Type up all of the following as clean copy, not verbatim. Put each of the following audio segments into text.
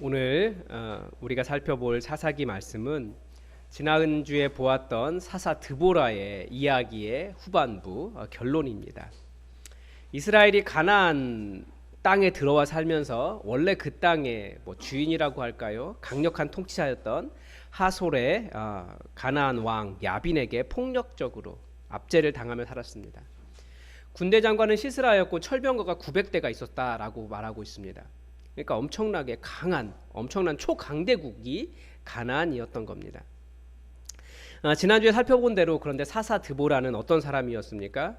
오늘 우리가 살펴볼 사사기 말씀은 지난주에 보았던 사사 드보라의 이야기의 후반부 결론입니다. 이스라엘이 가나안 땅에 들어와 살면서 원래 그 땅의 주인이라고 할까요? 강력한 통치자였던 하솔의 가나안 왕 야빈에게 폭력적으로 압제를 당하며 살았습니다. 군대 장관은 시스라였고 철병거가 900대가 있었다라고 말하고 있습니다. 그러니까 엄청나게 엄청난 초강대국이 가나안이었던 겁니다. 지난주에 살펴본 대로 그런데 사사 드보라는 어떤 사람이었습니까?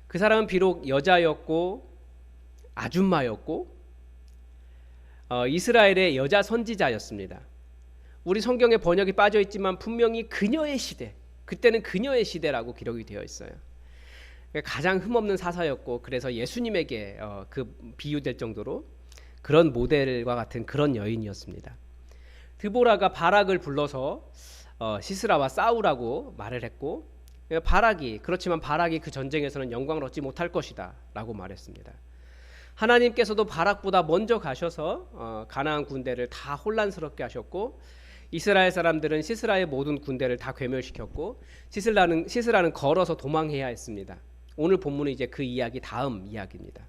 그 사람은 비록 여자였고 아줌마였고 이스라엘의 여자 선지자였습니다. 우리 성경에 번역이 빠져 있지만 분명히 그녀의 시대, 그때는 그녀의 시대라고 기록이 되어 있어요. 가장 흠없는 사사였고 그래서 예수님에게 그 비유될 정도로 그런 모델과 같은 그런 여인이었습니다. 드보라가 바락을 불러서 시스라와 싸우라고 말을 했고 그렇지만 바락이 그 전쟁에서는 영광을 얻지 못할 것이다 라고 말했습니다. 하나님께서도 바락보다 먼저 가셔서 가나안 군대를 다 혼란스럽게 하셨고 이스라엘 사람들은 시스라의 모든 군대를 다 괴멸시켰고 시스라는 걸어서 도망해야 했습니다. 오늘 본문은 이제 그 이야기 다음 이야기입니다.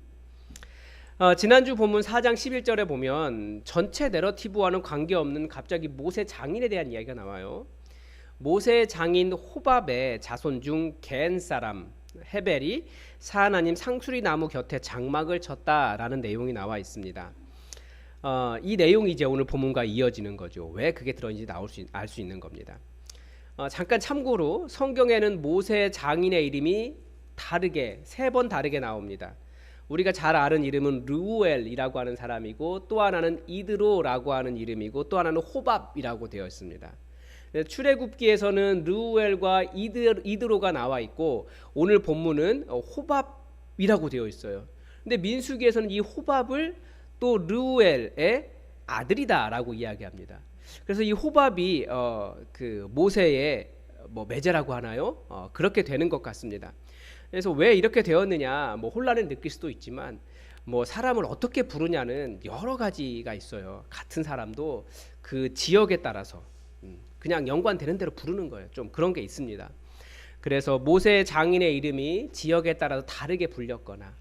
지난주 본문 4장 11절에 보면 전체 내러티브와는 관계없는 갑자기 모세 장인에 대한 이야기가 나와요. 모세 장인 호밥의 자손 중 겐 사람 헤벨이 사하나님 상수리 나무 곁에 장막을 쳤다라는 내용이 나와 있습니다. 이 내용이 이제 오늘 본문과 이어지는 거죠. 왜 그게 들어있는지 알 수 있는 겁니다. 잠깐 참고로 성경에는 모세 장인의 이름이 세 번 다르게 나옵니다. 우리가 잘 아는 이름은 르우엘이라고 하는 사람이고 또 하나는 이드로라고 하는 이름이고 또 하나는 호밥이라고 되어 있습니다. 출애굽기에서는 르우엘과 이드로가 나와 있고 오늘 본문은 호밥이라고 되어 있어요. 근데 민수기에서는 이 호밥을 또 르우엘의 아들이다라고 이야기합니다. 그래서 이 호밥이 그 모세의 매제라고 하나요? 그렇게 되는 것 같습니다. 그래서 왜 이렇게 되었느냐 혼란을 느낄 수도 있지만 사람을 어떻게 부르냐는 여러 가지가 있어요. 같은 사람도 그 지역에 따라서 그냥 연관되는 대로 부르는 거예요. 좀 그런 게 있습니다. 그래서 모세 장인의 이름이 지역에 따라서 다르게 불렸거나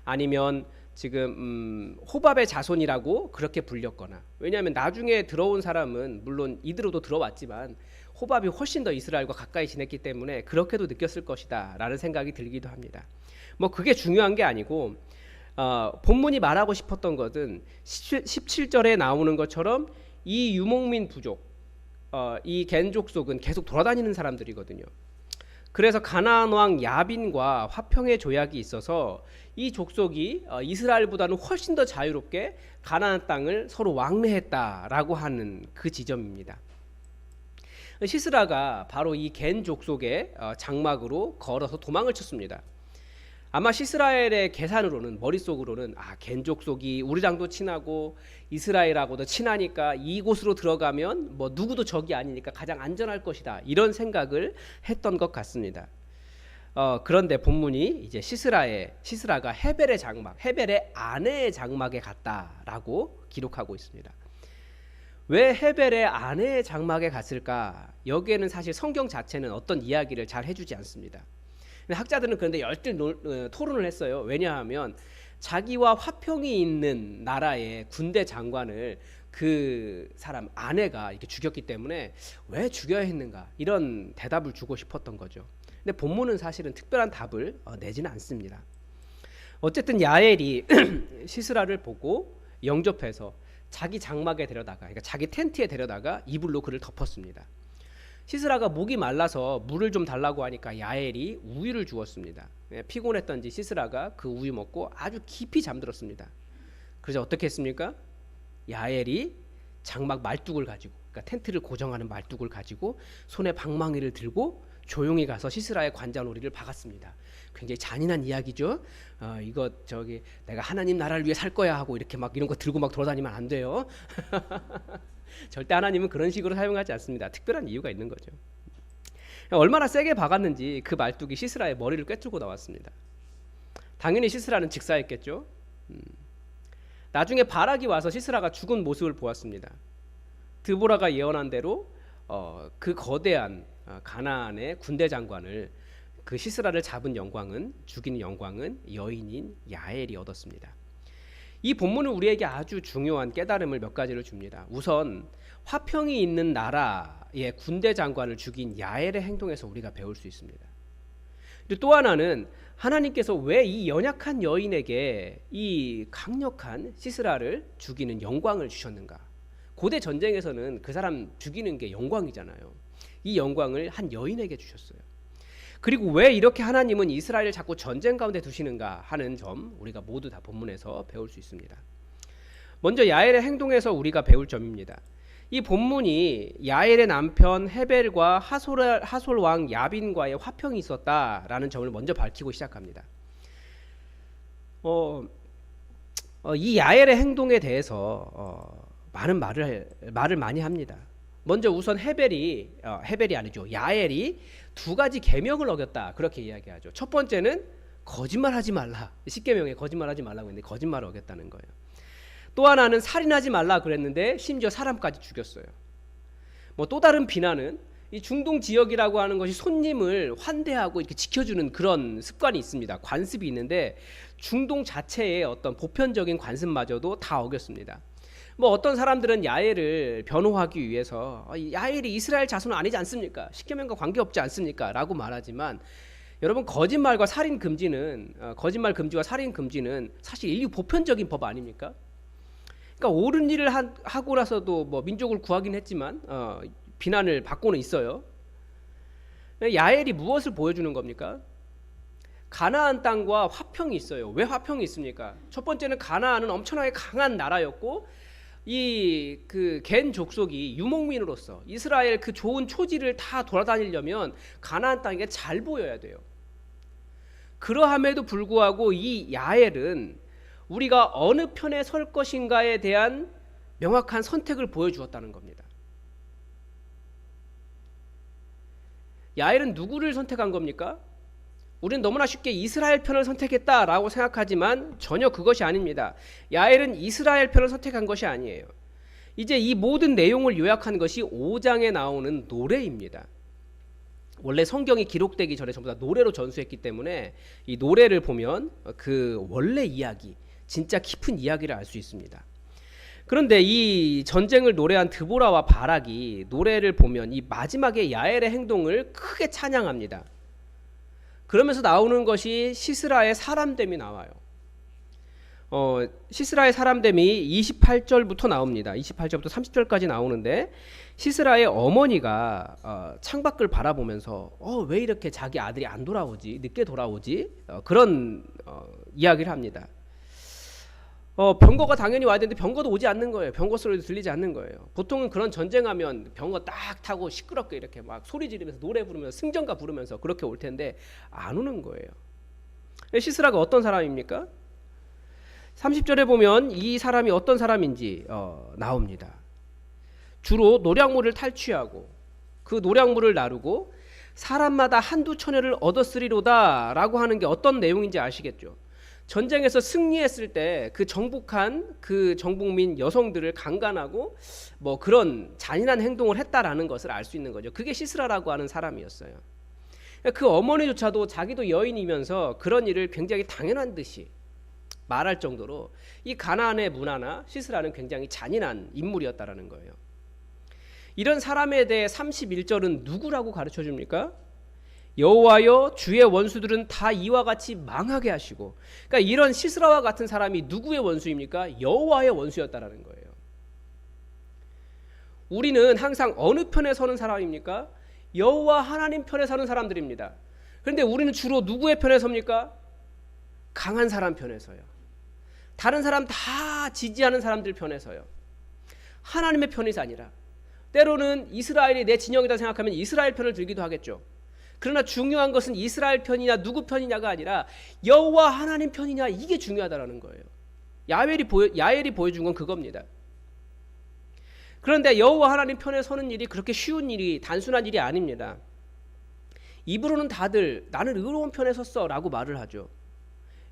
아니면 지금 호밥의 자손이라고 그렇게 불렸거나 왜냐하면 나중에 들어온 사람은 물론 이드로도 들어왔지만 호밥이 훨씬 더 이스라엘과 가까이 지냈기 때문에 그렇게도 느꼈을 것이다 라는 생각이 들기도 합니다. 그게 중요한 게 아니고 본문이 말하고 싶었던 것은 17절에 나오는 것처럼 이 유목민 부족 이 겐 족속은 계속 돌아다니는 사람들이거든요. 그래서 가나안 왕 야빈과 화평의 조약이 있어서 이 족속이 이스라엘보다는 훨씬 더 자유롭게 가나안 땅을 서로 왕래했다라고 하는 그 지점입니다. 시스라가 바로 이 겐 족속의 장막으로 걸어서 도망을 쳤습니다. 아마 시스라엘의 계산으로는 머릿속으로는 겐 족속이 우리랑도 친하고 이스라엘하고도 친하니까 이곳으로 들어가면 누구도 적이 아니니까 가장 안전할 것이다 이런 생각을 했던 것 같습니다. 그런데 본문이 이제 시스라가 헤벨의 아내의 장막에 갔다라고 기록하고 있습니다. 왜 헤벨의 아내의 장막에 갔을까? 여기에는 사실 성경 자체는 어떤 이야기를 잘 해주지 않습니다. 학자들은 그런데 열띤 토론을 했어요. 왜냐하면 자기와 화평이 있는 나라의 군대 장관을 그 사람 아내가 이렇게 죽였기 때문에 왜 죽여야 했는가 이런 대답을 주고 싶었던 거죠. 근데 본문은 사실은 특별한 답을 내지는 않습니다. 어쨌든 야엘이 시스라를 보고 영접해서 자기 장막에 데려다가 그러니까 자기 텐트에 데려다가 이불로 그를 덮었습니다. 시스라가 목이 말라서 물을 좀 달라고 하니까 야엘이 우유를 주었습니다. 피곤했던지 시스라가 그 우유 먹고 아주 깊이 잠들었습니다. 그래서 어떻게 했습니까? 야엘이 장막 말뚝을 가지고 그러니까 텐트를 고정하는 말뚝을 가지고 손에 방망이를 들고 조용히 가서 시스라의 관자놀이를 박았습니다. 굉장히 잔인한 이야기죠. 이거 내가 하나님 나라를 위해 살 거야 하고 이렇게 이런 거 들고 돌아다니면 안 돼요. 절대 하나님은 그런 식으로 사용하지 않습니다. 특별한 이유가 있는 거죠. 얼마나 세게 박았는지 그 말뚝이 시스라의 머리를 꿰뚫고 나왔습니다. 당연히 시스라는 즉사했겠죠. 나중에 바락이 와서 시스라가 죽은 모습을 보았습니다. 드보라가 예언한 대로 그 거대한 가나안의 군대 장관을 그 시스라를 잡은 영광은 죽인 영광은 여인인 야엘이 얻었습니다. 이 본문은 우리에게 아주 중요한 깨달음을 몇 가지를 줍니다. 우선 화평이 있는 나라의 군대 장관을 죽인 야엘의 행동에서 우리가 배울 수 있습니다. 그리고 또 하나는 하나님께서 왜 이 연약한 여인에게 이 강력한 시스라를 죽이는 영광을 주셨는가? 고대 전쟁에서는 그 사람 죽이는 게 영광이잖아요. 이 영광을 한 여인에게 주셨어요. 그리고 왜 이렇게 하나님은 이스라엘을 자꾸 전쟁 가운데 두시는가 하는 점 우리가 모두 다 본문에서 배울 수 있습니다. 먼저 야엘의 행동에서 우리가 배울 점입니다. 이 본문이 야엘의 남편 헤벨과 하솔 왕 야빈과의 화평이 있었다라는 점을 먼저 밝히고 시작합니다. 이 야엘의 행동에 대해서 많은 말을 많이 합니다. 먼저 우선 헤벨이 아니죠. 야엘이 두 가지 계명을 어겼다 그렇게 이야기하죠. 첫 번째는 거짓말하지 말라. 10계명에 거짓말하지 말라고 했는데 거짓말을 어겼다는 거예요. 또 하나는 살인하지 말라 그랬는데 심지어 사람까지 죽였어요. 또 다른 비난은 이 중동 지역이라고 하는 것이 손님을 환대하고 이렇게 지켜주는 그런 습관이 있습니다. 관습이 있는데 중동 자체의 어떤 보편적인 관습마저도 다 어겼습니다. 어떤 사람들은 야엘을 변호하기 위해서 야엘이 이스라엘 자손은 아니지 않습니까? 십계명과 관계없지 않습니까? 라고 말하지만 여러분 거짓말 금지와 살인 금지는 사실 인류 보편적인 법 아닙니까? 그러니까 옳은 일을 하고 나서도 민족을 구하긴 했지만 비난을 받고는 있어요. 야엘이 무엇을 보여주는 겁니까? 가나안 땅과 화평이 있어요. 왜 화평이 있습니까? 첫 번째는 가나안은 엄청나게 강한 나라였고 이 겐 족속이 유목민으로서 이스라엘 그 좋은 초지를 다 돌아다니려면 가나안 땅에 잘 보여야 돼요. 그러함에도 불구하고 이 야엘은 우리가 어느 편에 설 것인가에 대한 명확한 선택을 보여주었다는 겁니다. 야엘은 누구를 선택한 겁니까? 우리는 너무나 쉽게 이스라엘 편을 선택했다라고 생각하지만 전혀 그것이 아닙니다. 야엘은 이스라엘 편을 선택한 것이 아니에요. 이제 이 모든 내용을 요약한 것이 5장에 나오는 노래입니다. 원래 성경이 기록되기 전에 전부 다 노래로 전수했기 때문에 이 노래를 보면 그 원래 이야기, 진짜 깊은 이야기를 알 수 있습니다. 그런데 이 전쟁을 노래한 드보라와 바락이 노래를 보면 이 마지막에 야엘의 행동을 크게 찬양합니다. 그러면서 나오는 것이 시스라의 사람됨이 나와요. 시스라의 사람됨이 28절부터 나옵니다. 28절부터 30절까지 나오는데 시스라의 어머니가 창밖을 바라보면서 왜 이렇게 자기 아들이 안 돌아오지? 늦게 돌아오지? 그런 이야기를 합니다. 병거가 당연히 와야 되는데 병거도 오지 않는 거예요. 병거 소리도 들리지 않는 거예요. 보통은 그런 전쟁하면 병거 딱 타고 시끄럽게 이렇게 막 소리 지르면서 노래 부르면서 승전가 부르면서 그렇게 올 텐데 안 오는 거예요. 시스라가 어떤 사람입니까? 30절에 보면 이 사람이 어떤 사람인지 나옵니다. 주로 노략물을 탈취하고 그 노략물을 나르고 사람마다 한두 처녀를 얻었으리로다 라고 하는 게 어떤 내용인지 아시겠죠? 전쟁에서 승리했을 때 그 정복한 그 정복민 여성들을 강간하고 그런 잔인한 행동을 했다라는 것을 알 수 있는 거죠. 그게 시스라라고 하는 사람이었어요. 그 어머니조차도 자기도 여인이면서 그런 일을 굉장히 당연한 듯이 말할 정도로 이 가나안의 문화나 시스라는 굉장히 잔인한 인물이었다라는 거예요. 이런 사람에 대해 31절은 누구라고 가르쳐 줍니까? 여호와여 주의 원수들은 다 이와 같이 망하게 하시고, 그러니까 이런 시스라와 같은 사람이 누구의 원수입니까? 여호와의 원수였다라는 거예요. 우리는 항상 어느 편에 서는 사람입니까? 여호와 하나님 편에 서는 사람들입니다. 그런데 우리는 주로 누구의 편에 섭니까? 강한 사람 편에 서요. 다른 사람 다 지지하는 사람들 편에 서요. 하나님의 편이 아니라 때로는 이스라엘이 내 진영이다 생각하면 이스라엘 편을 들기도 하겠죠. 그러나 중요한 것은 이스라엘 편이냐 누구 편이냐가 아니라 여호와 하나님 편이냐, 이게 중요하다라는 거예요. 야엘이 보여준 건 그겁니다. 그런데 여호와 하나님 편에 서는 일이 그렇게 쉬운 일이, 단순한 일이 아닙니다. 입으로는 다들 나는 의로운 편에 섰어 라고 말을 하죠.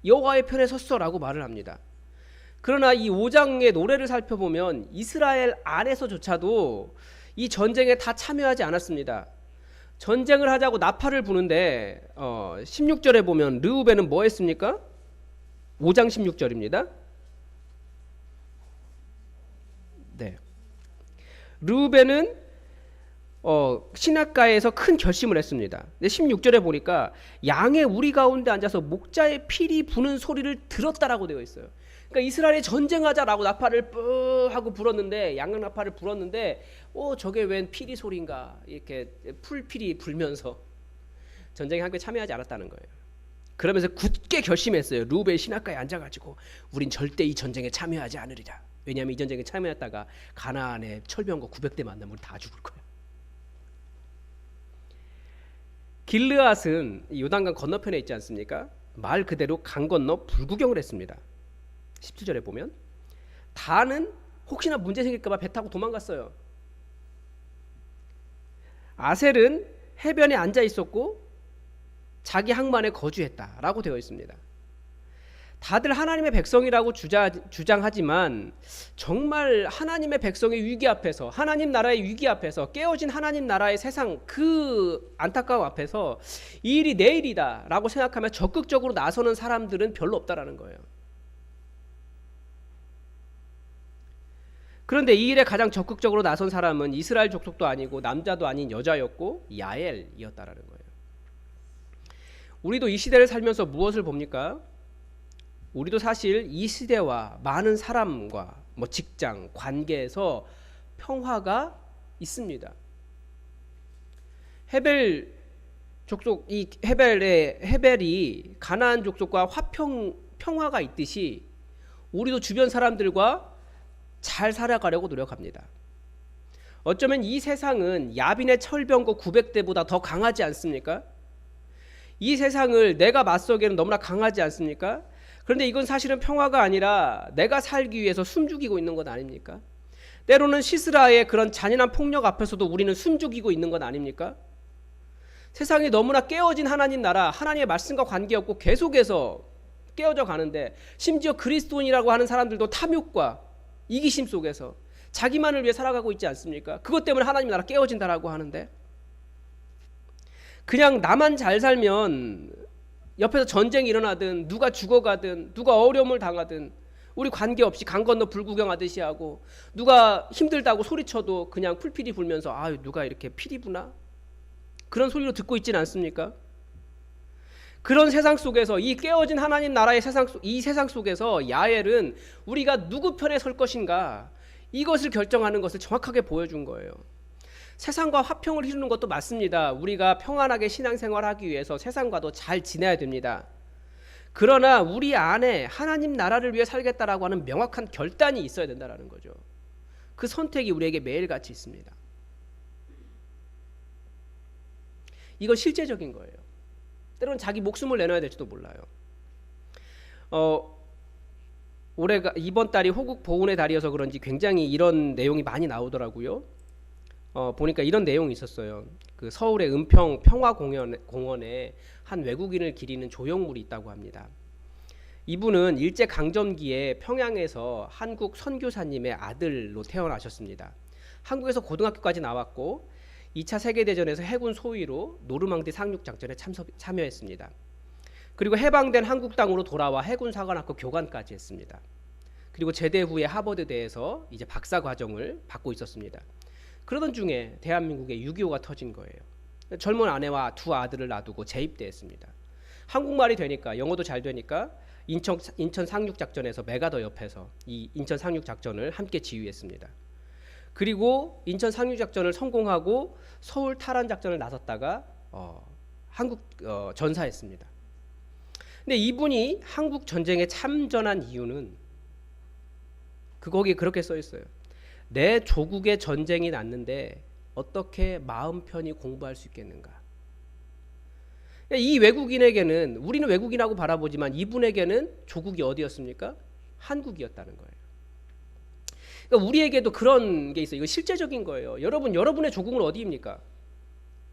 여호와의 편에 섰어 라고 말을 합니다. 그러나 이 5장의 노래를 살펴보면 이스라엘 안에서조차도 이 전쟁에 다 참여하지 않았습니다. 전쟁을 하자고 나팔을 부는데 16절에 보면 르우벤은 뭐 했습니까? 5장 16절입니다. 네. 르우벤은 시냇가에서 큰 결심을 했습니다. 근데 16절에 보니까 양의 우리 가운데 앉아서 목자의 피리 부는 소리를 들었다라고 되어 있어요. 그러니까 이스라엘이 전쟁하자라고 나팔을 뿌 하고 불었는데, 양각 나팔을 불었는데 저게 웬 피리 소리인가, 이렇게 풀피리 불면서 전쟁에 함께 참여하지 않았다는 거예요. 그러면서 굳게 결심했어요. 르우벤 시냇가에 앉아가지고 우린 절대 이 전쟁에 참여하지 않으리라. 왜냐하면 이 전쟁에 참여했다가 가나안에 철병거 900대 만나면 우리 다 죽을 거예요. 길르앗은 요단강 건너편에 있지 않습니까? 말 그대로 강 건너 불구경을 했습니다. 17절에 보면 다는 혹시나 문제 생길까봐 배 타고 도망갔어요. 아셀은 해변에 앉아 있었고 자기 항만에 거주했다라고 되어 있습니다. 다들 하나님의 백성이라고 주장하지만 정말 하나님의 백성의 위기 앞에서, 하나님 나라의 위기 앞에서, 깨어진 하나님 나라의 세상 그 안타까움 앞에서 이 일이 내 일이다라고 생각하며 적극적으로 나서는 사람들은 별로 없다라는 거예요. 그런데 이 일에 가장 적극적으로 나선 사람은 이스라엘 족속도 아니고 남자도 아닌 여자였고 야엘이었다라는 거예요. 우리도 이 시대를 살면서 무엇을 봅니까? 우리도 사실 이 시대와 많은 사람과 직장, 관계에서 평화가 있습니다. 헤벨 족속, 이 헤벨이 가나안 족속과 평화가 있듯이 우리도 주변 사람들과 잘 살아가려고 노력합니다. 어쩌면 이 세상은 야빈의 철병거 900대보다 더 강하지 않습니까? 이 세상을 내가 맞서기에는 너무나 강하지 않습니까? 그런데 이건 사실은 평화가 아니라 내가 살기 위해서 숨죽이고 있는 것 아닙니까? 때로는 시스라의 그런 잔인한 폭력 앞에서도 우리는 숨죽이고 있는 것 아닙니까? 세상이 너무나 깨어진 하나님 나라, 하나님의 말씀과 관계없고 계속해서 깨어져 가는데, 심지어 그리스도인이라고 하는 사람들도 탐욕과 이기심 속에서 자기만을 위해 살아가고 있지 않습니까? 그것 때문에 하나님 나라 깨어진다라고 하는데, 그냥 나만 잘 살면 옆에서 전쟁이 일어나든 누가 죽어가든 누가 어려움을 당하든 우리 관계없이 강 건너 불구경하듯이 하고, 누가 힘들다고 소리쳐도 그냥 풀피리 불면서 아유 누가 이렇게 피리 부나? 그런 소리로 듣고 있지는 않습니까? 그런 세상 속에서, 이 깨어진 하나님 나라의 이 세상 속에서 야엘은 우리가 누구 편에 설 것인가, 이것을 결정하는 것을 정확하게 보여준 거예요. 세상과 화평을 이루는 것도 맞습니다. 우리가 평안하게 신앙생활하기 위해서 세상과도 잘 지내야 됩니다. 그러나 우리 안에 하나님 나라를 위해 살겠다라고 하는 명확한 결단이 있어야 된다는 거죠. 그 선택이 우리에게 매일같이 있습니다. 이건 실제적인 거예요. 때로는 자기 목숨을 내놔야 될지도 몰라요. 이번 달이 호국 보훈의 달이어서 그런지 굉장히 이런 내용이 많이 나오더라고요. 보니까 이런 내용이 있었어요. 그 서울의 은평 평화공원에 한 외국인을 기리는 조형물이 있다고 합니다. 이분은 일제강점기에 평양에서 한국 선교사님의 아들로 태어나셨습니다. 한국에서 고등학교까지 나왔고 2차 세계대전에서 해군 소위로 노르망디 상륙작전에 참여했습니다. 그리고 해방된 한국 땅으로 돌아와 해군사관학교 교관까지 했습니다. 그리고 제대 후에 하버드대에서 이제 박사 과정을 받고 있었습니다. 그러던 중에 대한민국에 6.25가 터진 거예요. 젊은 아내와 두 아들을 놔두고 재입대했습니다. 한국말이 되니까, 영어도 잘 되니까 인천 상륙작전에서 메가더 옆에서 이 인천 상륙작전을 함께 지휘했습니다. 그리고 인천 상륙작전을 성공하고 서울 탈환작전을 나섰다가 한국 전사했습니다. 근데 이분이 한국 전쟁에 참전한 이유는 거기에 그렇게 써 있어요. 내 조국의 전쟁이 났는데 어떻게 마음 편히 공부할 수 있겠는가. 이 외국인에게는, 우리는 외국인하고 바라보지만 이분에게는 조국이 어디였습니까? 한국이었다는 거예요. 그러니까 우리에게도 그런 게 있어요. 이거 실제적인 거예요. 여러분의 조국은 어디입니까?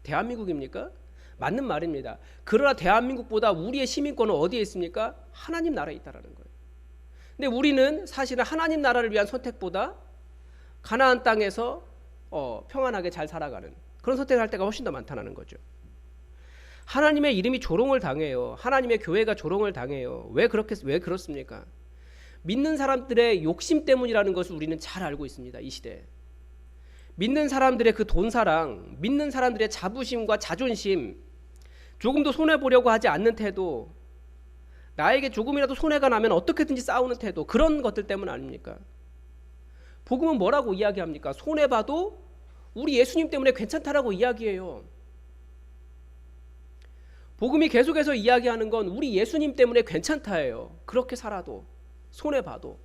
대한민국입니까? 맞는 말입니다. 그러나 대한민국보다 우리의 시민권은 어디에 있습니까? 하나님 나라에 있다라는 거예요. 근데 우리는 사실은 하나님 나라를 위한 선택보다 가나안 땅에서 평안하게 잘 살아가는 그런 선택을 할 때가 훨씬 더 많다는 거죠. 하나님의 이름이 조롱을 당해요. 하나님의 교회가 조롱을 당해요. 왜 그렇습니까? 믿는 사람들의 욕심 때문이라는 것을 우리는 잘 알고 있습니다. 이 시대에. 믿는 사람들의 그 돈사랑, 믿는 사람들의 자부심과 자존심, 조금도 손해보려고 하지 않는 태도, 나에게 조금이라도 손해가 나면 어떻게든지 싸우는 태도, 그런 것들 때문 아닙니까? 복음은 뭐라고 이야기합니까? 손해봐도 우리 예수님 때문에 괜찮다라고 이야기해요. 복음이 계속해서 이야기하는 건 우리 예수님 때문에 괜찮다예요. 그렇게 살아도, 손해봐도.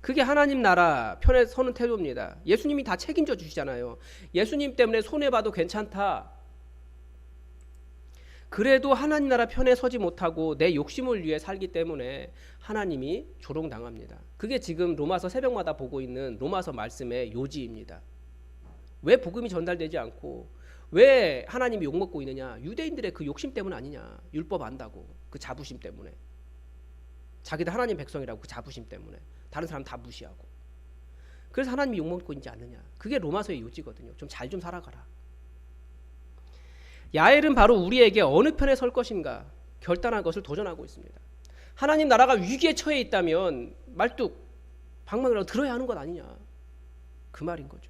그게 하나님 나라 편에 서는 태도입니다. 예수님이 다 책임져 주시잖아요. 예수님 때문에 손해봐도 괜찮다. 그래도 하나님 나라 편에 서지 못하고 내 욕심을 위해 살기 때문에 하나님이 조롱당합니다. 그게 지금 로마서 새벽마다 보고 있는 로마서 말씀의 요지입니다. 왜 복음이 전달되지 않고 왜 하나님이 욕먹고 있느냐? 유대인들의 그 욕심 때문 아니냐? 율법 안다고 그 자부심 때문에. 자기들 하나님 백성이라고 그 자부심 때문에 다른 사람 다 무시하고. 그래서 하나님이 욕먹고 있지 않느냐? 그게 로마서의 요지거든요. 좀 잘 좀 살아가라. 야엘은 바로 우리에게 어느 편에 설 것인가 결단한 것을 도전하고 있습니다. 하나님 나라가 위기에 처해 있다면 말뚝, 방망이라도 들어야 하는 것 아니냐? 그 말인 거죠.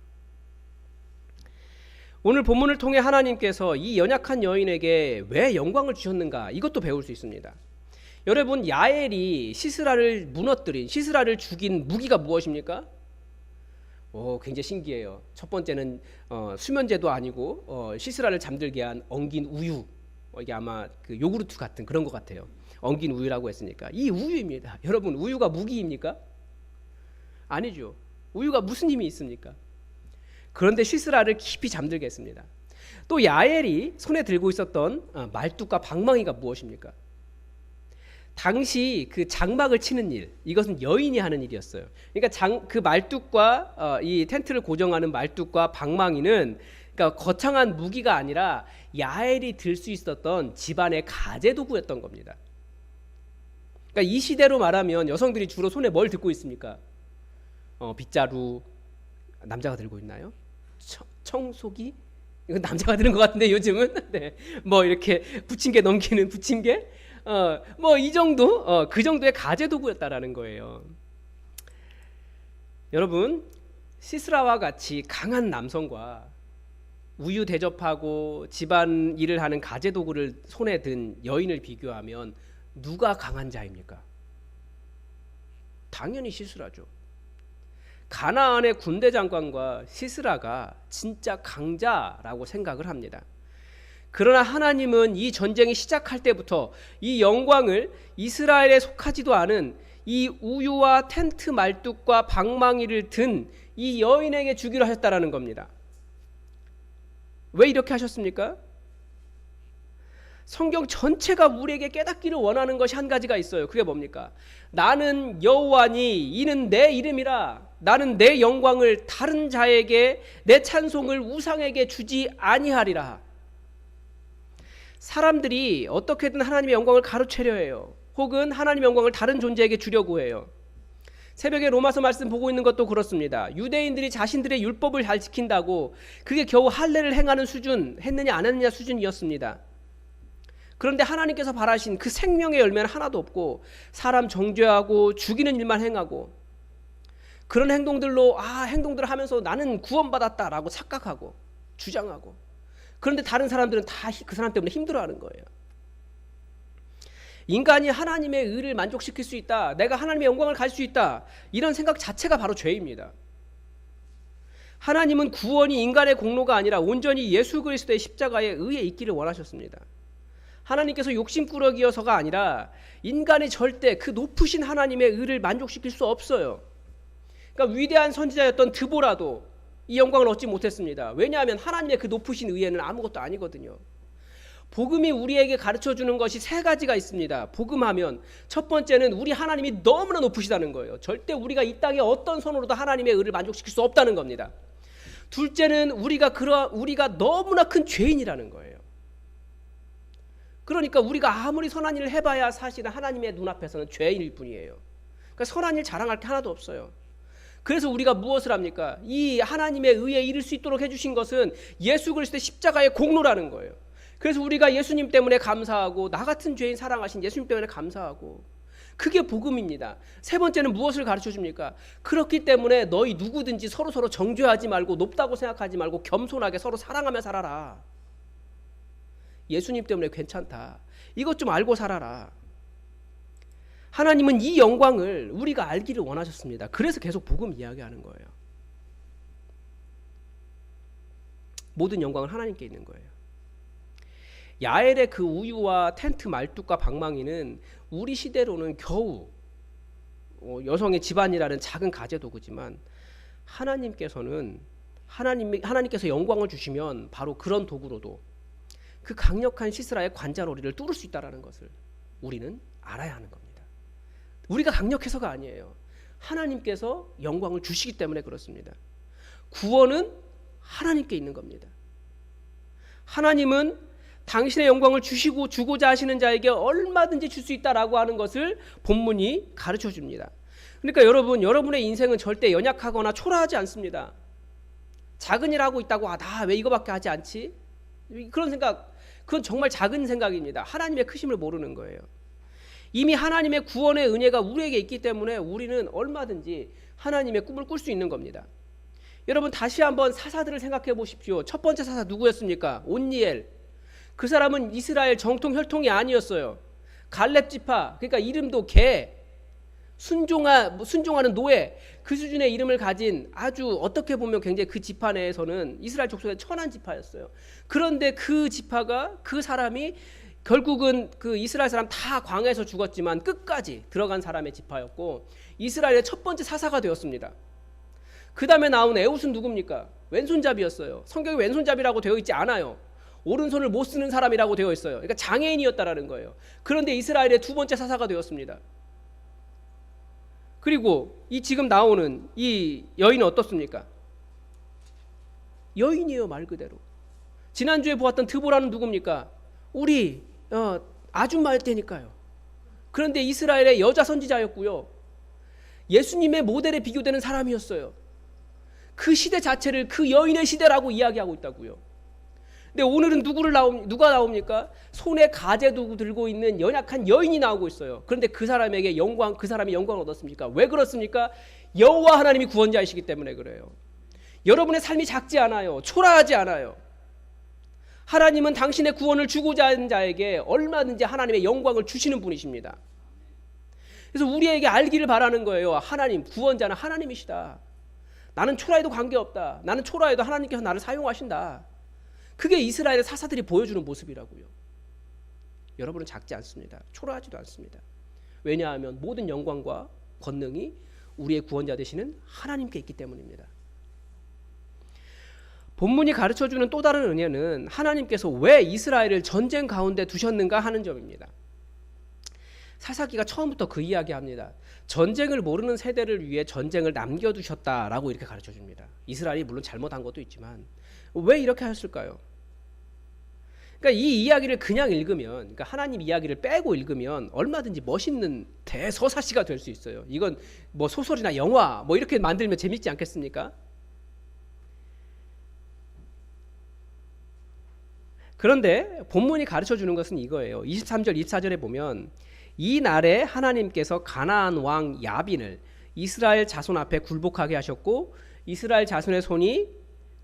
오늘 본문을 통해 하나님께서 이 연약한 여인에게 왜 영광을 주셨는가 이것도 배울 수 있습니다. 여러분, 야엘이 시스라를 무너뜨린, 시스라를 죽인 무기가 무엇입니까? 굉장히 신기해요. 첫 번째는 수면제도 아니고 시스라를 잠들게 한 엉긴 우유. 이게 아마 그 요구르트 같은 그런 것 같아요. 엉긴 우유라고 했으니까 이 우유입니다. 여러분, 우유가 무기입니까? 아니죠. 우유가 무슨 힘이 있습니까? 그런데 시스라를 깊이 잠들게 했습니다. 또 야엘이 손에 들고 있었던 말뚝과 방망이가 무엇입니까? 당시 그 장막을 치는 일, 이것은 여인이 하는 일이었어요. 그러니까 그 말뚝과 이 텐트를 고정하는 말뚝과 방망이는 그러니까 거창한 무기가 아니라 야엘이 들 수 있었던 집안의 가재 도구였던 겁니다. 그러니까 이 시대로 말하면 여성들이 주로 손에 뭘 들고 있습니까? 빗자루, 남자가 들고 있나요? 청소기? 이건 남자가 드는 것 같은데 요즘은 네. 뭐 이렇게 부침개 넘기는 부침개, 뭐 이 정도, 그 정도의 가재 도구였다라는 거예요. 여러분, 시스라와 같이 강한 남성과 우유 대접하고 집안 일을 하는 가재 도구를 손에 든 여인을 비교하면 누가 강한 자입니까? 당연히 시스라죠. 가나안의 군대 장관과 시스라가 진짜 강자라고 생각을 합니다. 그러나 하나님은 이 전쟁이 시작할 때부터 이 영광을 이스라엘에 속하지도 않은 이 우유와 텐트 말뚝과 방망이를 든 이 여인에게 주기로 하셨다라는 겁니다. 왜 이렇게 하셨습니까? 성경 전체가 우리에게 깨닫기를 원하는 것이 한 가지가 있어요. 그게 뭡니까? 나는 여호와니 이는 내 이름이라. 나는 내 영광을 다른 자에게, 내 찬송을 우상에게 주지 아니하리라. 사람들이 어떻게든 하나님의 영광을 가로채려 해요. 혹은 하나님의 영광을 다른 존재에게 주려고 해요. 새벽에 로마서 말씀 보고 있는 것도 그렇습니다. 유대인들이 자신들의 율법을 잘 지킨다고 그게 겨우 할례를 행하는 수준, 했느냐 안 했느냐 수준이었습니다. 그런데 하나님께서 바라신 그 생명의 열매는 하나도 없고 사람 정죄하고 죽이는 일만 행하고 그런 행동들을 하면서 나는 구원받았다라고 착각하고 주장하고, 그런데 다른 사람들은 다 그 사람 때문에 힘들어하는 거예요. 인간이 하나님의 의를 만족시킬 수 있다, 내가 하나님의 영광을 갈 수 있다, 이런 생각 자체가 바로 죄입니다. 하나님은 구원이 인간의 공로가 아니라 온전히 예수 그리스도의 십자가의 의에 있기를 원하셨습니다. 하나님께서 욕심꾸러기여서가 아니라 인간이 절대 그 높으신 하나님의 의를 만족시킬 수 없어요. 그러니까 위대한 선지자였던 드보라도 이 영광을 얻지 못했습니다. 왜냐하면 하나님의 그 높으신 의에는 아무것도 아니거든요. 복음이 우리에게 가르쳐주는 것이 세 가지가 있습니다. 복음하면 첫 번째는 우리 하나님이 너무나 높으시다는 거예요. 절대 우리가 이 땅에 어떤 손으로도 하나님의 의를 만족시킬 수 없다는 겁니다. 둘째는 우리가 너무나 큰 죄인이라는 거예요. 그러니까 우리가 아무리 선한 일을 해봐야 사실은 하나님의 눈앞에서는 죄인일 뿐이에요. 그러니까 선한 일 자랑할 게 하나도 없어요. 그래서 우리가 무엇을 합니까? 이 하나님의 의에 이를 수 있도록 해주신 것은 예수 그리스도의 십자가의 공로라는 거예요. 그래서 우리가 예수님 때문에 감사하고 나 같은 죄인 사랑하신 예수님 때문에 감사하고, 그게 복음입니다. 세 번째는 무엇을 가르쳐 줍니까? 그렇기 때문에 너희 누구든지 서로 정죄하지 말고 높다고 생각하지 말고 겸손하게 서로 사랑하며 살아라. 예수님 때문에 괜찮다. 이것 좀 알고 살아라. 하나님은 이 영광을 우리가 알기를 원하셨습니다. 그래서 계속 복음 이야기하는 거예요. 모든 영광은 하나님께 있는 거예요. 야엘의 그 우유와 텐트 말뚝과 방망이는 우리 시대로는 겨우 여성의 집안이라는 작은 가재 도구지만, 하나님께서 영광을 주시면 바로 그런 도구로도 그 강력한 시스라의 관자놀이를 뚫을 수 있다는 것을 우리는 알아야 하는 겁니다. 우리가 강력해서가 아니에요. 하나님께서 영광을 주시기 때문에 그렇습니다. 구원은 하나님께 있는 겁니다. 하나님은 당신의 영광을 주고자 하시는 자에게 얼마든지 줄 수 있다라고 하는 것을 본문이 가르쳐 줍니다. 그러니까 여러분의 인생은 절대 연약하거나 초라하지 않습니다. 작은 일 하고 있다고 나 왜 이거밖에 하지 않지? 그런 생각, 그건 정말 작은 생각입니다. 하나님의 크심을 모르는 거예요. 이미 하나님의 구원의 은혜가 우리에게 있기 때문에 우리는 얼마든지 하나님의 꿈을 꿀 수 있는 겁니다. 여러분 다시 한번 사사들을 생각해 보십시오. 첫 번째 사사 누구였습니까? 온니엘. 그 사람은 이스라엘 정통 혈통이 아니었어요. 갈렙 지파, 그러니까 이름도 개, 순종하는 노예, 그 수준의 이름을 가진 아주 어떻게 보면 굉장히 그 지파 내에서는 이스라엘 족속의 천한 지파였어요. 그런데 그 사람이 결국은 그 이스라엘 사람 다 광야에서 죽었지만 끝까지 들어간 사람의 지파였고, 이스라엘의 첫 번째 사사가 되었습니다. 그 다음에 나온 에훗은 누굽니까? 왼손잡이였어요. 성경에 왼손잡이라고 되어 있지 않아요. 오른손을 못 쓰는 사람이라고 되어 있어요. 그러니까 장애인이었다라는 거예요. 그런데 이스라엘의 두 번째 사사가 되었습니다. 그리고 이 지금 나오는 이 여인은 어떻습니까? 여인이에요, 말 그대로. 지난주에 보았던 드보라는 누굽니까? 우리 아줌마일 때니까요. 그런데 이스라엘의 여자 선지자였고요. 예수님의 모델에 비교되는 사람이었어요. 그 시대 자체를 그 여인의 시대라고 이야기하고 있다고요. 근데 오늘은 누가 나옵니까? 손에 가재도 들고 있는 연약한 여인이 나오고 있어요. 그런데 그 사람이 영광을 얻었습니까? 왜 그렇습니까? 여호와 하나님이 구원자이시기 때문에 그래요. 여러분의 삶이 작지 않아요. 초라하지 않아요. 하나님은 당신의 구원을 주고자 하는 자에게 얼마든지 하나님의 영광을 주시는 분이십니다. 그래서 우리에게 알기를 바라는 거예요. 하나님, 구원자는 하나님이시다. 나는 초라해도 관계없다. 나는 초라해도 하나님께서 나를 사용하신다. 그게 이스라엘의 사사들이 보여주는 모습이라고요. 여러분은 작지 않습니다. 초라하지도 않습니다. 왜냐하면 모든 영광과 권능이 우리의 구원자 되시는 하나님께 있기 때문입니다. 본문이 가르쳐주는 또 다른 은혜는 하나님께서 왜 이스라엘을 전쟁 가운데 두셨는가 하는 점입니다. 사사기가 처음부터 그 이야기합니다. 전쟁을 모르는 세대를 위해 전쟁을 남겨두셨다라고 이렇게 가르쳐줍니다. 이스라엘이 물론 잘못한 것도 있지만 왜 이렇게 하셨을까요? 그러니까 이 이야기를 그냥 읽으면, 그러니까 하나님 이야기를 빼고 읽으면 얼마든지 멋있는 대서사시가 될 수 있어요. 이건 뭐 소설이나 영화 뭐 이렇게 만들면 재밌지 않겠습니까? 그런데 본문이 가르쳐주는 것은 이거예요. 23절 24절에 보면 이 날에 하나님께서 가나안 왕 야빈을 이스라엘 자손 앞에 굴복하게 하셨고, 이스라엘 자손의 손이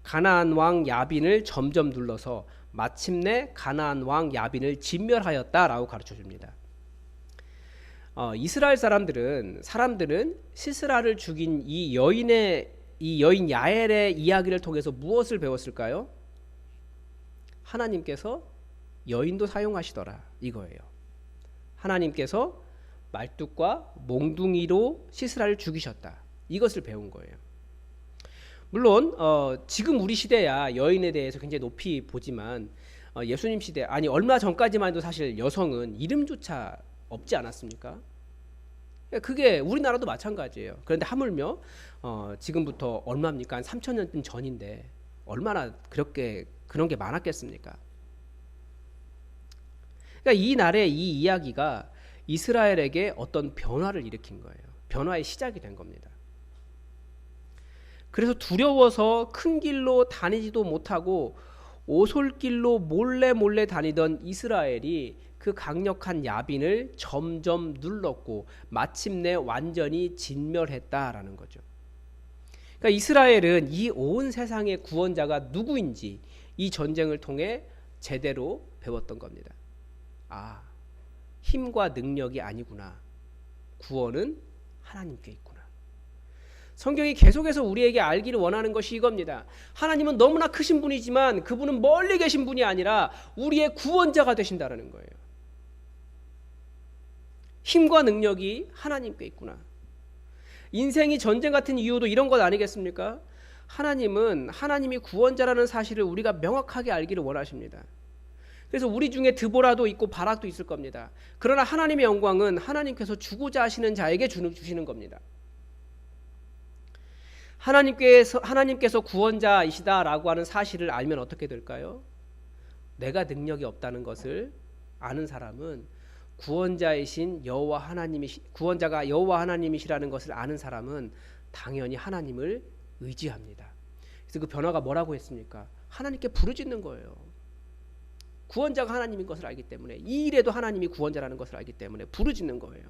가나안 왕 야빈을 점점 눌러서 마침내 가나안 왕 야빈을 진멸하였다라고 가르쳐줍니다. 이스라엘 사람들은 시스라를 죽인 이 여인 야엘의 이야기를 통해서 무엇을 배웠을까요? 하나님께서 여인도 사용하시더라 이거예요. 하나님께서 말뚝과 몽둥이로 시스라를 죽이셨다. 이것을 배운 거예요. 물론 지금 우리 시대야 여인에 대해서 굉장히 높이 보지만 예수님 시대, 아니 얼마 전까지만 해도 사실 여성은 이름조차 없지 않았습니까? 그게 우리나라도 마찬가지예요. 그런데 하물며 지금부터 얼마입니까? 한 3,000년 전인데 얼마나 그런 게 많았겠습니까? 그러니까 이 날의 이 이야기가 이스라엘에게 어떤 변화를 일으킨 거예요. 변화의 시작이 된 겁니다. 그래서 두려워서 큰 길로 다니지도 못하고 오솔길로 몰래 다니던 이스라엘이 그 강력한 야빈을 점점 눌렀고 마침내 완전히 진멸했다라는 거죠. 그러니까 이스라엘은 이 온 세상의 구원자가 누구인지 이 전쟁을 통해 제대로 배웠던 겁니다. 아, 힘과 능력이 아니구나. 구원은 하나님께 있구나. 성경이 계속해서 우리에게 알기를 원하는 것이 이겁니다. 하나님은 너무나 크신 분이지만 그분은 멀리 계신 분이 아니라 우리의 구원자가 되신다는 거예요. 힘과 능력이 하나님께 있구나. 인생이 전쟁 같은 이유도 이런 것 아니겠습니까? 하나님은 하나님이 구원자라는 사실을 우리가 명확하게 알기를 원하십니다. 그래서 우리 중에 드보라도 있고 바락도 있을 겁니다. 그러나 하나님의 영광은 하나님께서 주고자 하시는 자에게 주시는 겁니다. 하나님께서 구원자이시다라고 하는 사실을 알면 어떻게 될까요? 내가 능력이 없다는 것을 아는 사람은 구원자가 여호와 하나님이시라는 것을 아는 사람은 당연히 하나님을 의지합니다. 그래서 그 변화가 뭐라고 했습니까? 하나님께 부르짖는 거예요. 구원자가 하나님인 것을 알기 때문에, 이 일에도 하나님이 구원자라는 것을 알기 때문에 부르짖는 거예요.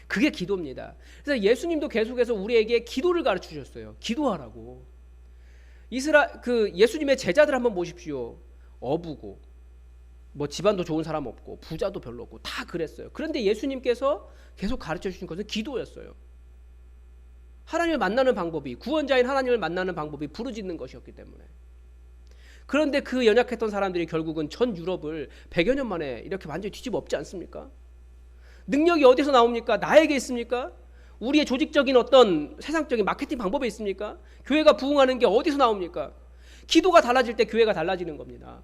그게 기도입니다. 그래서 예수님도 계속해서 우리에게 기도를 가르쳐 주셨어요. 기도하라고. 예수님의 제자들 한번 보십시오. 어부고 뭐 집안도 좋은 사람 없고 부자도 별로 없고 다 그랬어요. 그런데 예수님께서 계속 가르쳐 주신 것은 기도였어요. 하나님을 만나는 방법이, 구원자인 하나님을 만나는 방법이 부르짖는 것이었기 때문에. 그런데 그 연약했던 사람들이 결국은 전 유럽을 100여 년 만에 이렇게 완전히 뒤집어 엎지 않습니까? 능력이 어디서 나옵니까? 나에게 있습니까? 우리의 조직적인 어떤 세상적인 마케팅 방법에 있습니까? 교회가 부흥하는 게 어디서 나옵니까? 기도가 달라질 때 교회가 달라지는 겁니다.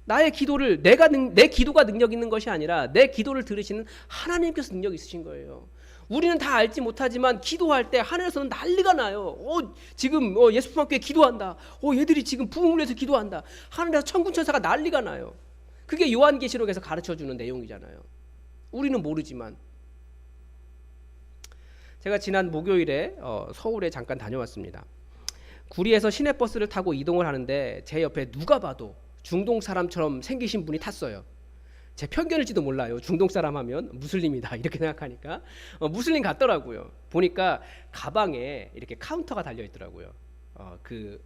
나의 기도를 내 기도가 능력 있는 것이 아니라 내 기도를 들으시는 하나님께서 능력 있으신 거예요. 우리는 다 알지 못하지만 기도할 때 하늘에서는 난리가 나요. 지금 예수품학교에 기도한다. 얘들이 지금 부흥을 위해서 기도한다. 하늘에서 천군천사가 난리가 나요. 그게 요한계시록에서 가르쳐주는 내용이잖아요. 우리는 모르지만. 제가 지난 목요일에 서울에 잠깐 다녀왔습니다. 구리에서 시내버스를 타고 이동을 하는데 제 옆에 누가 봐도 중동 사람처럼 생기신 분이 탔어요. 제 편견일지도 몰라요. 중동 사람 하면 무슬림이다 이렇게 생각하니까 무슬림 같더라고요. 보니까 가방에 이렇게 카운터가 달려 있더라고요. 그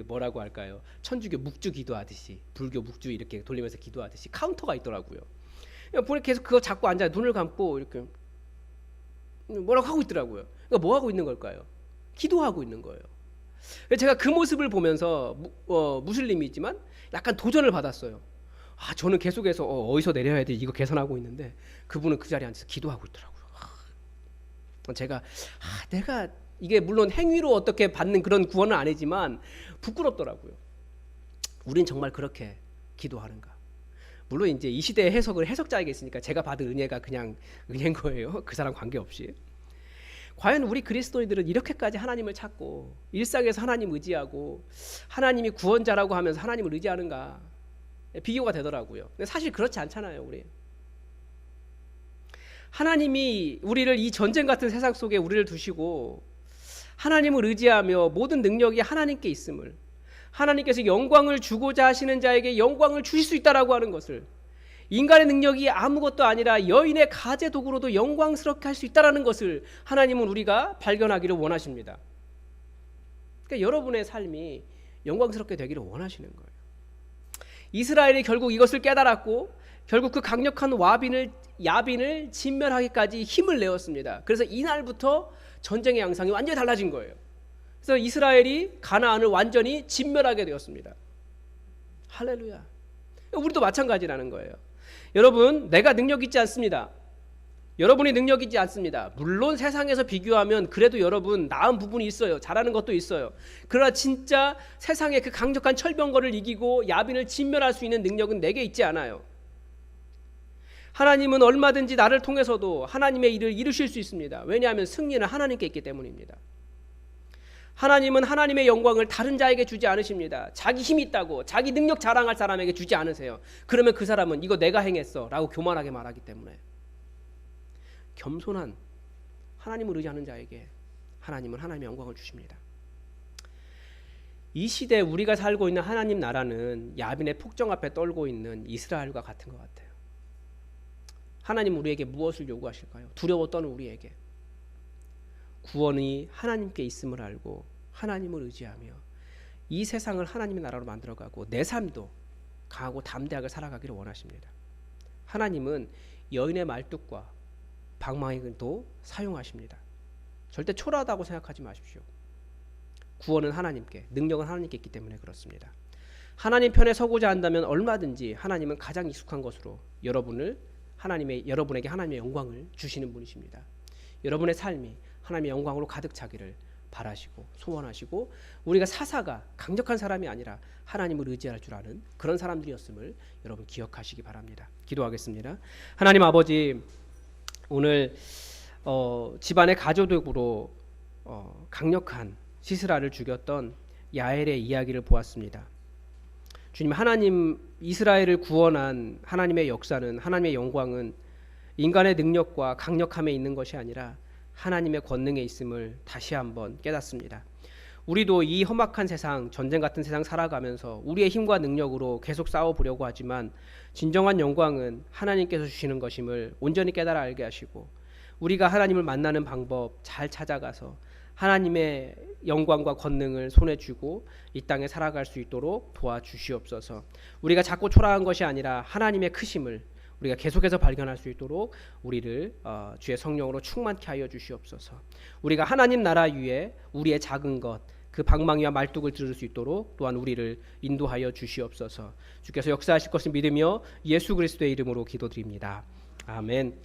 뭐라고 할까요? 천주교 묵주 기도하듯이, 불교 묵주 이렇게 돌리면서 기도하듯이 카운터가 있더라고요. 보니까 계속 그거 잡고 앉아 눈을 감고 이렇게 뭐라고 하고 있더라고요. 그러니까 뭐 하고 있는 걸까요? 기도하고 있는 거예요. 제가 그 모습을 보면서 무슬림이지만 약간 도전을 받았어요. 저는 계속해서 어디서 내려야 돼 이거 계산하고 있는데 그분은 그 자리에 앉아서 기도하고 있더라고요. 내가 이게 물론 행위로 어떻게 받는 그런 구원은 아니지만 부끄럽더라고요. 우린 정말 그렇게 기도하는가? 물론 이제 이 시대의 해석자에게 있으니까 제가 받은 은혜가 그냥 은혜인 거예요. 그 사람 관계없이. 과연 우리 그리스도인들은 이렇게까지 하나님을 찾고 일상에서 하나님 의지하고 하나님이 구원자라고 하면서 하나님을 의지하는가? 비교가 되더라고요. 근데 사실 그렇지 않잖아요. 우리 하나님이 우리를 이 전쟁 같은 세상 속에 우리를 두시고 하나님을 의지하며 모든 능력이 하나님께 있음을, 하나님께서 영광을 주고자 하시는 자에게 영광을 주실 수 있다라고 하는 것을, 인간의 능력이 아무것도 아니라 여인의 가제 도구로도 영광스럽게 할 수 있다라는 것을 하나님은 우리가 발견하기를 원하십니다. 그러니까 여러분의 삶이 영광스럽게 되기를 원하시는 거예요. 이스라엘이 결국 이것을 깨달았고 결국 그 강력한 야빈을 진멸하기까지 힘을 내었습니다. 그래서 이날부터 전쟁의 양상이 완전히 달라진 거예요. 그래서 이스라엘이 가나안을 완전히 진멸하게 되었습니다. 할렐루야. 우리도 마찬가지라는 거예요. 여러분, 내가 능력 있지 않습니다. 여러분이 능력 있지 않습니다. 물론 세상에서 비교하면 그래도 여러분 나은 부분이 있어요. 잘하는 것도 있어요. 그러나 진짜 세상의 그 강력한 철병거를 이기고 야빈을 진멸할 수 있는 능력은 내게 있지 않아요. 하나님은 얼마든지 나를 통해서도 하나님의 일을 이루실 수 있습니다. 왜냐하면 승리는 하나님께 있기 때문입니다. 하나님은 하나님의 영광을 다른 자에게 주지 않으십니다. 자기 힘이 있다고 자기 능력 자랑할 사람에게 주지 않으세요. 그러면 그 사람은 이거 내가 행했어 라고 교만하게 말하기 때문에 겸손한 하나님을 의지하는 자에게 하나님은 하나님의 영광을 주십니다. 이 시대에 우리가 살고 있는 하나님 나라는 야빈의 폭정 앞에 떨고 있는 이스라엘과 같은 것 같아요. 하나님 우리에게 무엇을 요구하실까요? 두려워 떠는 우리에게 구원이 하나님께 있음을 알고 하나님을 의지하며 이 세상을 하나님의 나라로 만들어가고 내 삶도 강하고 담대하게 살아가기를 원하십니다. 하나님은 여인의 말뚝과 방망이도 사용하십니다. 절대 초라하다고 생각하지 마십시오. 구원은 하나님께, 능력은 하나님께 있기 때문에 그렇습니다. 하나님 편에 서고자 한다면 얼마든지 하나님은 가장 익숙한 것으로 여러분에게 하나님의 영광을 주시는 분이십니다. 여러분의 삶이 하나님의 영광으로 가득 차기를 바라시고 소원하시고 우리가 사사가 강력한 사람이 아니라 하나님을 의지할 줄 아는 그런 사람들이었음을 여러분 기억하시기 바랍니다. 기도하겠습니다. 하나님 아버지, 오늘 집안의 가조독으로 강력한 시스라를 죽였던 야엘의 이야기를 보았습니다. 주님, 하나님 이스라엘을 구원한 하나님의 역사는, 하나님의 영광은 인간의 능력과 강력함에 있는 것이 아니라 하나님의 권능에 있음을 다시 한번 깨닫습니다. 우리도 이 험악한 세상, 전쟁 같은 세상 살아가면서 우리의 힘과 능력으로 계속 싸워보려고 하지만 진정한 영광은 하나님께서 주시는 것임을 온전히 깨달아 알게 하시고 우리가 하나님을 만나는 방법 잘 찾아가서 하나님의 영광과 권능을 손에 쥐고 이 땅에 살아갈 수 있도록 도와주시옵소서. 우리가 자꾸 초라한 것이 아니라 하나님의 크심을 우리가 계속해서 발견할 수 있도록 우리를 주의 성령으로 충만케 하여 주시옵소서. 우리가 하나님 나라 위에 우리의 작은 것, 그 방망이와 말뚝을 들을 수 있도록 또한 우리를 인도하여 주시옵소서. 주께서 역사하실 것을 믿으며 예수 그리스도의 이름으로 기도드립니다. 아멘.